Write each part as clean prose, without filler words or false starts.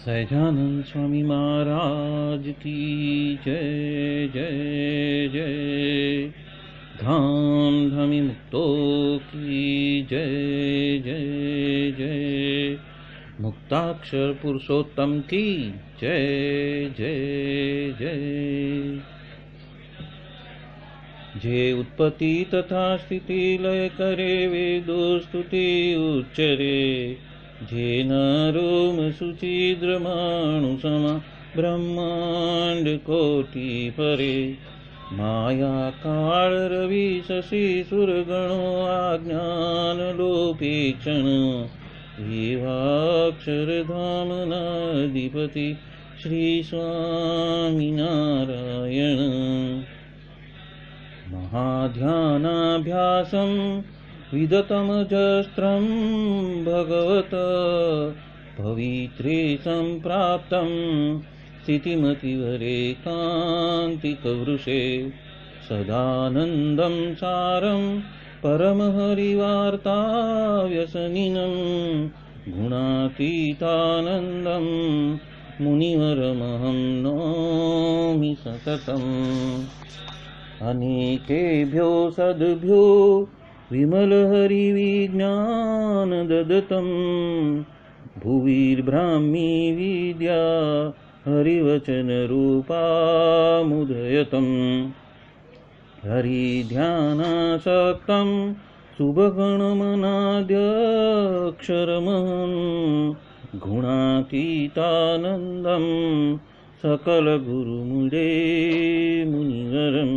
सहजानंद स्वामी महाराज की जय जय जय। धाम धमी मुक्तों की जय जय जय। मुक्ताक्षर पुरुषोत्तम की जय जय जय। जे उत्पत्ति तथा स्थिति लय करे वेदो स्तुति उच्चरे। जे नरोम सुचिद्रमाणु समा ब्रह्मांड कोटि परे। माया काल रवि शशि सुरगणो आज्ञान लोपेक्षण। एवाक्षर धाम नाधिपति श्री स्वामी नारायण। महाध्यानाभ्यासं विदतमजस्त्रं भगवत पवित्रे सम्प्राप्तं स्थितिमतिवरेकान्तिकवृषे। सदानन्दं सारं परमहरिवार्ताव्यसनिनं। गुणातीतानन्दं मुनिवरमहं नौमि सततम्। अनेकेभ्यो सद्भ्यो विमलहरिविज्ञान ददतं। भुविर्ब्राह्मी विद्या हरिवचनरूपामुदयतं। हरिध्यानासक्तं शुभगणमनाद्यक्षरमहं। गुणातीतानन्दं सकल गुरुमुले मुनिवरम।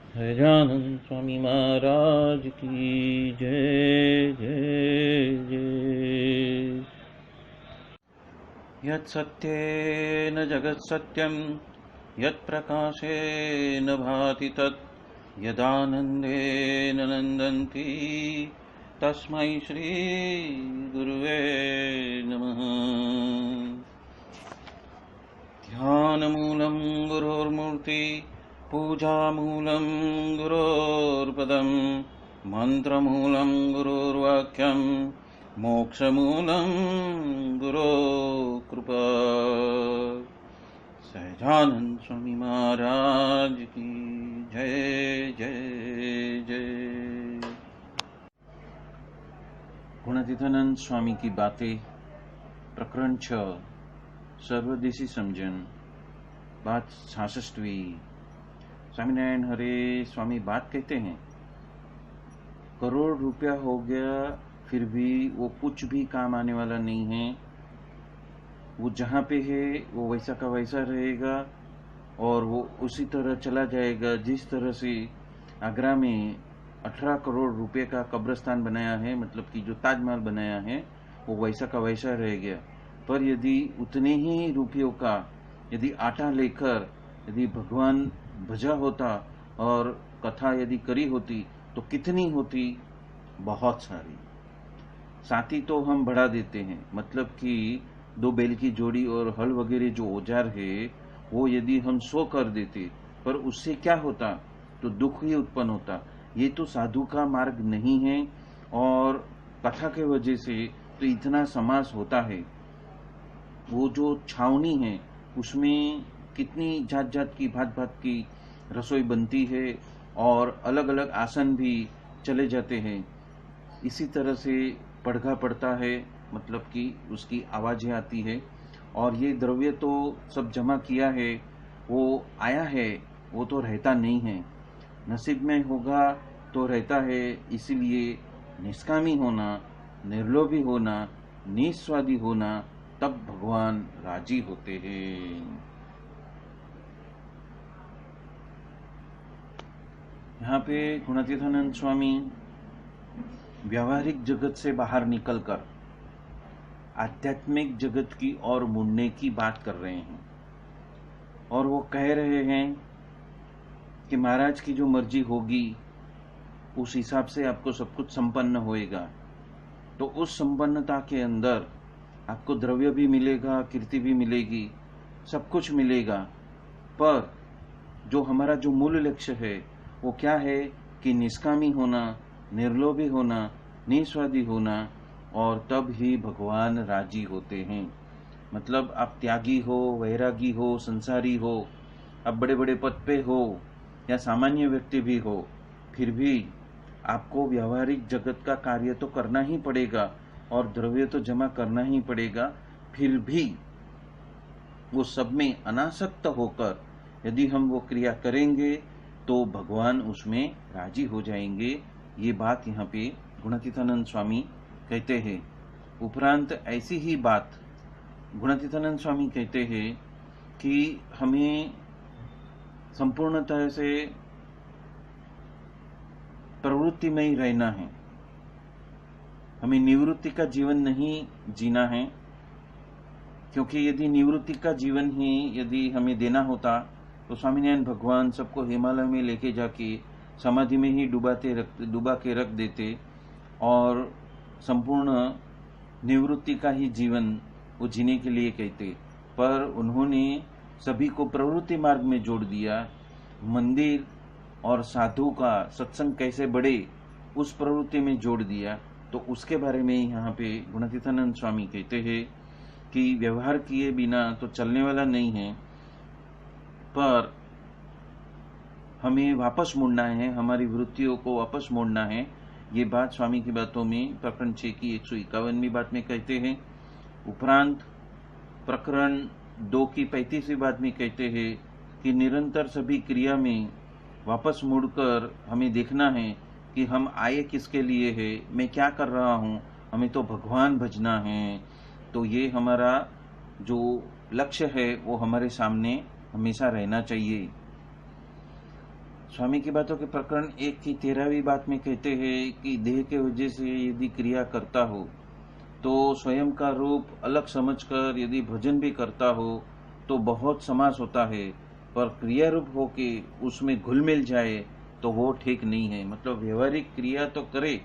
सहजानंद स्वामी महाराज की जय जय जय। यत् सत्येन जगत् सत्यं यत् प्रकाशेन भाति तत्। यदानन्देन नन्दन्ति तस्मै श्री गुरुवे नमः। ध्यानमूलं गुरोर्मूर्ति पूजामूलं गुरोर्पदं। मन्त्रमूलं गुरोर्वाक्यं मोक्षमूलं गुरोकृपा। सहजानंद स्वामी महाराज की जय जय जय। गुणातीतानंद स्वामी की बातें प्रकरण 6 सर्वदेशी समझन बात 66वीं। स्वामीनारायण हरे स्वामी बात कहते हैं, करोड़ रुपया हो गया फिर भी वो कुछ भी काम आने वाला नहीं है। वो जहाँ पे है वो वैसा का वैसा रहेगा और वो उसी तरह चला जाएगा जिस तरह से आगरा में 18 करोड़ रुपए का कब्रिस्तान बनाया है, मतलब कि जो ताजमहल बनाया है वो वैसा का वैसा रह गया। पर यदि उतने ही रुपयों का यदि आटा लेकर यदि भगवान भजा होता और कथा यदि करी होती तो कितनी होती, बहुत सारी। साथी तो हम बढ़ा देते हैं, मतलब कि 2 बैल की जोड़ी और हल वगैरह जो औजार है वो यदि हम 100 कर देते, पर उससे क्या होता, तो दुख ही उत्पन्न होता। ये तो साधु का मार्ग नहीं है और कथा के वजह से तो इतना समास होता है। वो जो छावनी है उसमें कितनी जात जात की भात भात की रसोई बनती है और अलग अलग आसन भी चले जाते हैं। इसी तरह से पड़घा पड़ता है, मतलब कि उसकी आवाजें आती है। और ये द्रव्य तो सब जमा किया है, वो आया है, वो तो रहता नहीं है। नसीब में होगा तो रहता है। इसीलिए निष्कामी होना, निर्लोभी होना, निस्वादी होना, तब भगवान राजी होते हैं। यहाँ पे गुणातीतानंद स्वामी व्यावहारिक जगत से बाहर निकलकर आध्यात्मिक जगत की ओर मुड़ने की बात कर रहे हैं और वो कह रहे हैं कि महाराज की जो मर्जी होगी उस हिसाब से आपको सब कुछ संपन्न होएगा। तो उस संपन्नता के अंदर आपको द्रव्य भी मिलेगा, कीर्ति भी मिलेगी, सब कुछ मिलेगा। पर जो हमारा जो मूल लक्ष्य है वो क्या है कि निष्कामी होना, निर्लोभी होना, निस्वादी होना, और तब ही भगवान राजी होते हैं। मतलब आप त्यागी हो, वैरागी हो, संसारी हो, आप बड़े बड़े पद पे हो या सामान्य व्यक्ति भी हो, फिर भी आपको व्यावहारिक जगत का कार्य तो करना ही पड़ेगा और द्रव्य तो जमा करना ही पड़ेगा। फिर भी वो सब में अनासक्त होकर यदि हम वो क्रिया करेंगे तो भगवान उसमें राजी हो जाएंगे। ये बात यहाँ पे गुणातीतानंद स्वामी कहते हैं। उपरांत ऐसी ही बात गुणातीतानंद स्वामी कहते हैं कि हमें संपूर्णतः से प्रवृत्ति में ही रहना है, हमें निवृत्ति का जीवन नहीं जीना है। क्योंकि यदि निवृत्ति का जीवन ही यदि हमें देना होता तो स्वामीनारायण भगवान सबको हिमालय में लेके जाके समाधि में ही डुबा के रख देते और संपूर्ण निवृत्ति का ही जीवन वो जीने के लिए कहते। पर उन्होंने सभी को प्रवृत्ति मार्ग में जोड़ दिया। मंदिर और साधु का सत्संग कैसे बढ़े उस प्रवृत्ति में जोड़ दिया। तो उसके बारे में यहाँ पे गुणातीतानंद स्वामी कहते हैं कि व्यवहार किए बिना तो चलने वाला नहीं है, पर हमें वापस मुड़ना है, हमारी वृत्तियों को वापस मोड़ना है। ये बात स्वामी की बातों में प्रकरण 6 की 151वीं बात में कहते हैं। उपरांत प्रकरण 2 की 35वीं बात में कहते हैं कि निरंतर सभी क्रिया में वापस मुड़कर हमें देखना है कि हम आए किसके लिए है, मैं क्या कर रहा हूँ, हमें तो भगवान भजना है। तो ये हमारा जो लक्ष्य है वो हमारे सामने हमेशा रहना चाहिए। स्वामी की बातों के प्रकरण 1 की 13वीं बात में कहते हैं कि देह के वजह से यदि क्रिया करता हो तो स्वयं का रूप अलग समझकर यदि भजन भी करता हो तो बहुत समास होता है, पर क्रिया रूप होके उसमें घुल मिल जाए तो वो ठीक नहीं है। मतलब व्यवहारिक क्रिया तो करे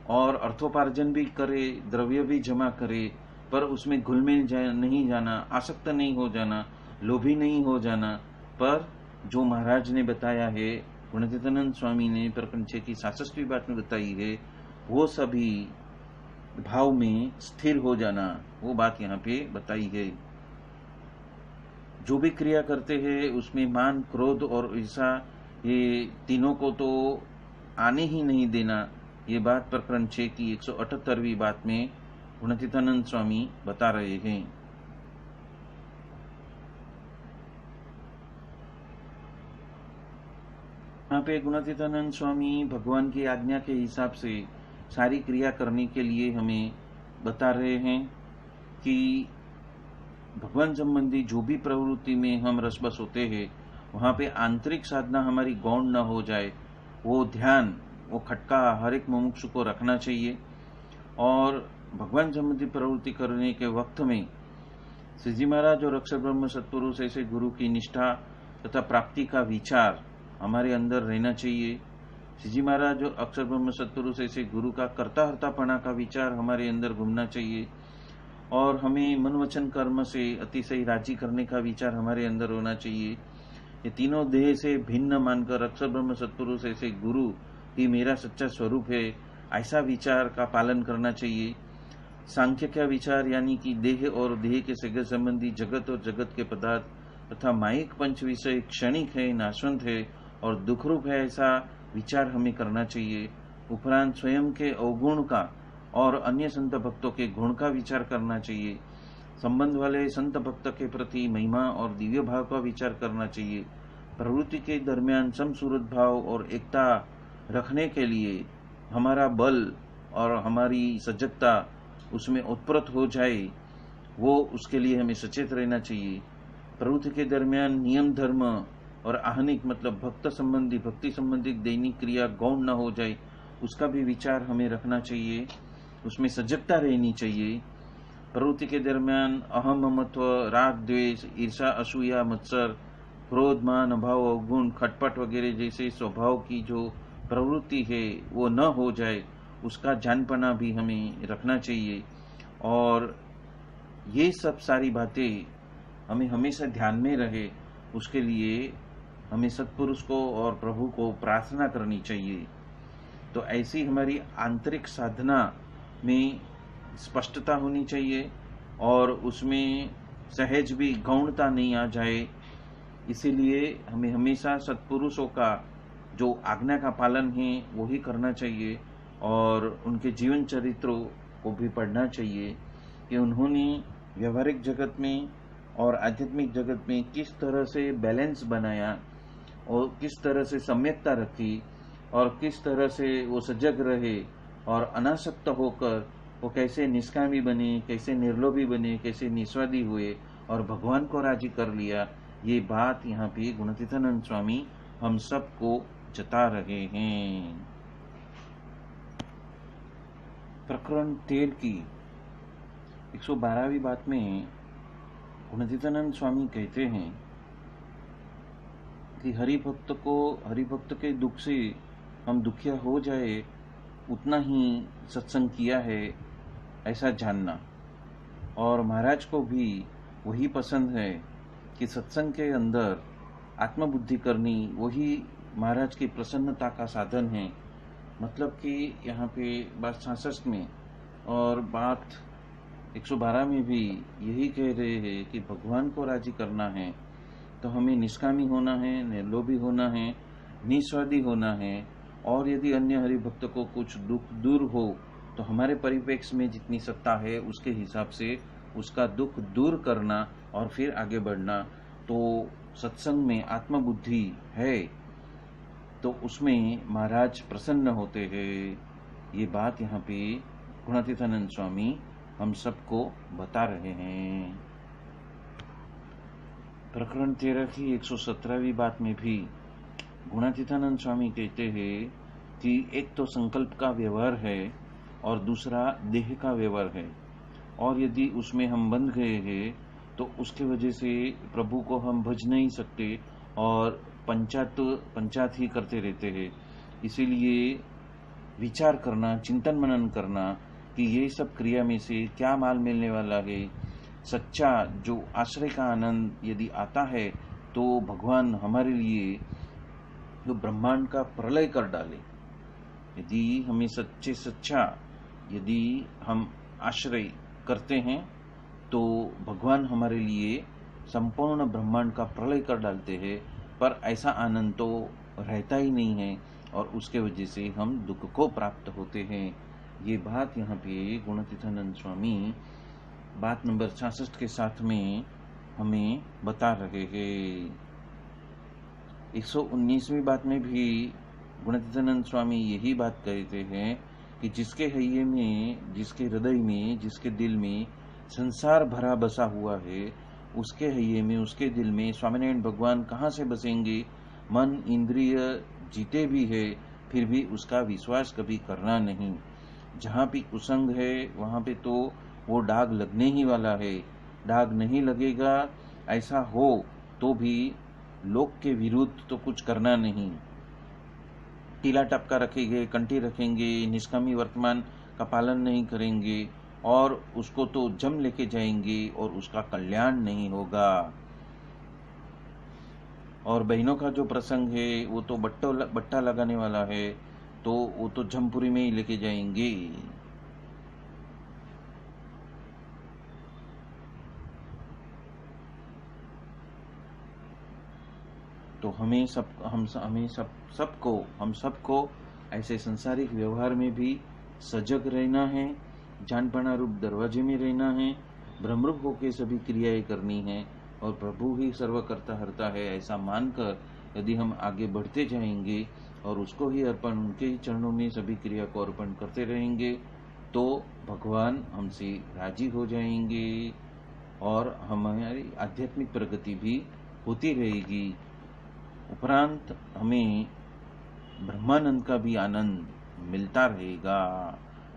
और अर्थोपार्जन भी करे, द्रव्य भी जमा करे, पर उसमें घुल मिल नहीं जाना, आसक्त नहीं हो जाना, लोभी नहीं हो जाना। पर जो महाराज ने बताया है, गुणातीतानंद स्वामी ने प्रकरण 6 की 66वीं बात में बताई है, वो सभी भाव में स्थिर हो जाना, वो बात यहाँ पे बताई है। जो भी क्रिया करते हैं उसमें मान, क्रोध और ईर्षा ये तीनों को तो आने ही नहीं देना। ये बात प्रकरण 6 की 178वीं बात में गुणातीतानंद स्वामी बता रहे हैं। यहाँ पे गुणातीतानंद स्वामी भगवान की आज्ञा के हिसाब से सारी क्रिया करने के लिए हमें बता रहे हैं कि भगवान संबंधी जो भी प्रवृत्ति में हम रसबस होते हैं वहाँ पे आंतरिक साधना हमारी गौण न हो जाए, वो ध्यान, वो खटका हर एक मुमुक्षु को रखना चाहिए। और भगवान संबंधी प्रवृत्ति करने के वक्त में श्रीजी महाराज और अक्षर ब्रह्म सत्पुरुष ऐसे गुरु की निष्ठा तथा प्राप्ति का विचार हमारे अंदर रहना चाहिए। श्रीजी महाराज और अक्षर ब्रह्म सत्पुरुष ऐसे गुरु का कर्ता हर्तापना का विचार हमारे अंदर घूमना चाहिए और हमें मन वचन कर्म से अतिशय राजी करने का विचार हमारे अंदर होना चाहिए। ये तीनों देह से भिन्न मानकर अक्षर ब्रह्म सत्पुरुष ऐसे गुरु ही मेरा सच्चा स्वरूप है, ऐसा विचार का पालन करना चाहिए। सांख्य का विचार यानी कि देह और देह के सगे संबंधी जगत और जगत के पदार्थ तथा माइक पंच विषय क्षणिक है, नाशवंत है और दुखरूप है, ऐसा विचार हमें करना चाहिए। उपरांत स्वयं के अवगुण का और अन्य संत भक्तों के गुण का विचार करना चाहिए। संबंध वाले संत भक्त के प्रति महिमा और दिव्य भाव का विचार करना चाहिए। प्रवृत्ति के दरमियान समसूरत भाव और एकता रखने के लिए हमारा बल और हमारी सजगता उसमें उत्प्रत हो जाए, वो उसके लिए हमें सचेत रहना चाहिए। प्रवृत्ति के दरमियान नियम धर्म और आहनिक मतलब भक्त संबंधी भक्ति संबंधी दैनिक क्रिया गौण न हो जाए, उसका भी विचार हमें रखना चाहिए, उसमें सजगता रहनी चाहिए। प्रवृत्ति के दरमियान अहम ममत्व, राग द्वेष, ईर्षा, असूया, मत्सर, क्रोध, मान, अभाव, अवगुण, खटपट वगैरह जैसे स्वभाव की जो प्रवृत्ति है वो न हो जाए, उसका जानपना भी हमें रखना चाहिए। और ये सब सारी बातें हमें हमेशा ध्यान में रहे, उसके लिए हमें सत्पुरुष को और प्रभु को प्रार्थना करनी चाहिए। तो ऐसी हमारी आंतरिक साधना में स्पष्टता होनी चाहिए और उसमें सहज भी गौणता नहीं आ जाए। इसीलिए हमें हमेशा सत्पुरुषों का जो आज्ञा का पालन है वो ही करना चाहिए और उनके जीवन चरित्रों को भी पढ़ना चाहिए कि उन्होंने व्यवहारिक जगत में और आध्यात्मिक जगत में किस तरह से बैलेंस बनाया और किस तरह से सम्यकता रखी और किस तरह से वो सजग रहे और अनासक्त होकर वो कैसे निष्कामी बने, कैसे निर्लोभी बने, कैसे निस्वार्थी हुए और भगवान को राजी कर लिया। ये बात यहाँ पे गुणातीतानंद स्वामी हम सबको जता रहे हैं। प्रकरण 13 की 112वीं बात में गुणातीतानंद स्वामी कहते हैं कि हरिभक्त के दुख से हम दुखिया हो जाए उतना ही सत्संग किया है ऐसा जानना। और महाराज को भी वही पसंद है कि सत्संग के अंदर आत्मबुद्धि करनी वही महाराज की प्रसन्नता का साधन है। मतलब कि यहाँ पे बात 66 में और बात 112 में भी यही कह रहे हैं कि भगवान को राजी करना है तो हमें निष्कामी होना है, निर्लोभी होना है, निस्वार्थी होना है। और यदि अन्य हरिभक्त को कुछ दुख दूर हो तो हमारे परिप्रेक्ष्य में जितनी सत्ता है उसके हिसाब से उसका दुख दूर करना और फिर आगे बढ़ना। तो सत्संग में आत्मबुद्धि है तो उसमें महाराज प्रसन्न होते हैं। ये बात यहाँ पे गुणातीतानंद स्वामी हम सबको बता रहे हैं। प्रकरण 13 की 117वीं बात में भी गुणातीतानंद स्वामी कहते हैं कि एक तो संकल्प का व्यवहार है और दूसरा देह का व्यवहार है, और यदि उसमें हम बंध गए हैं तो उसके वजह से प्रभु को हम भज नहीं सकते और पंचायत ही करते रहते हैं। इसीलिए विचार करना, चिंतन मनन करना कि ये सब क्रिया में से क्या माल मिलने वाला है। सच्चा जो आश्रय का आनंद यदि आता है तो भगवान हमारे लिए जो ब्रह्मांड का प्रलय कर डाले। यदि हमें सच्चा यदि हम आश्रय करते हैं तो भगवान हमारे लिए संपूर्ण ब्रह्मांड का प्रलय कर डालते हैं। पर ऐसा आनंद तो रहता ही नहीं है और उसके वजह से हम दुख को प्राप्त होते हैं। ये बात यहाँ पे गुणातीतानंद स्वामी बात नंबर 66 के साथ में हमें बता रहे हैं। 119वीं बात में भी गुणातीतानंद स्वामी यही बात कहते हैं कि जिसके हृदय में, जिसके हृदय में, जिसके दिल में संसार भरा बसा हुआ है उसके हृदय में, उसके दिल में स्वामीनारायण भगवान कहाँ से बसेंगे। मन इंद्रिय जीते भी है फिर भी उसका विश्वास कभी करना नहीं। जहाँ भी कुसंग है वहाँ पे तो वो दाग लगने ही वाला है। दाग नहीं लगेगा ऐसा हो तो भी लोक के विरुद्ध तो कुछ करना नहीं। टीला टपका रखेंगे, कंठी रखेंगे, निष्कामी वर्तमान का पालन नहीं करेंगे और उसको तो जम लेके जाएंगे और उसका कल्याण नहीं होगा। और बहनों का जो प्रसंग है वो तो बट्टा लगाने वाला है तो वो तो जमपुरी में ही लेके जाएंगे। तो हम सबको ऐसे संसारिक व्यवहार में भी सजग रहना है, जानपना रूप दरवाजे में रहना है, ब्रह्मरूप होकर सभी क्रियाएं करनी है और प्रभु ही सर्वकर्ता हरता है ऐसा मानकर यदि हम आगे बढ़ते जाएंगे और उसको ही अर्पण, उनके ही चरणों में सभी क्रिया को अर्पण करते रहेंगे तो भगवान हमसे राजी हो जाएंगे और हमारी आध्यात्मिक प्रगति भी होती रहेगी। उपरांत हमें ब्रह्मानंद का भी आनंद मिलता रहेगा,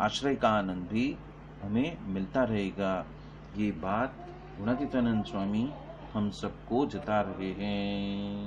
आश्रय का आनंद भी हमें मिलता रहेगा। ये बात गुणातीतानंद स्वामी हम सबको जता रहे हैं।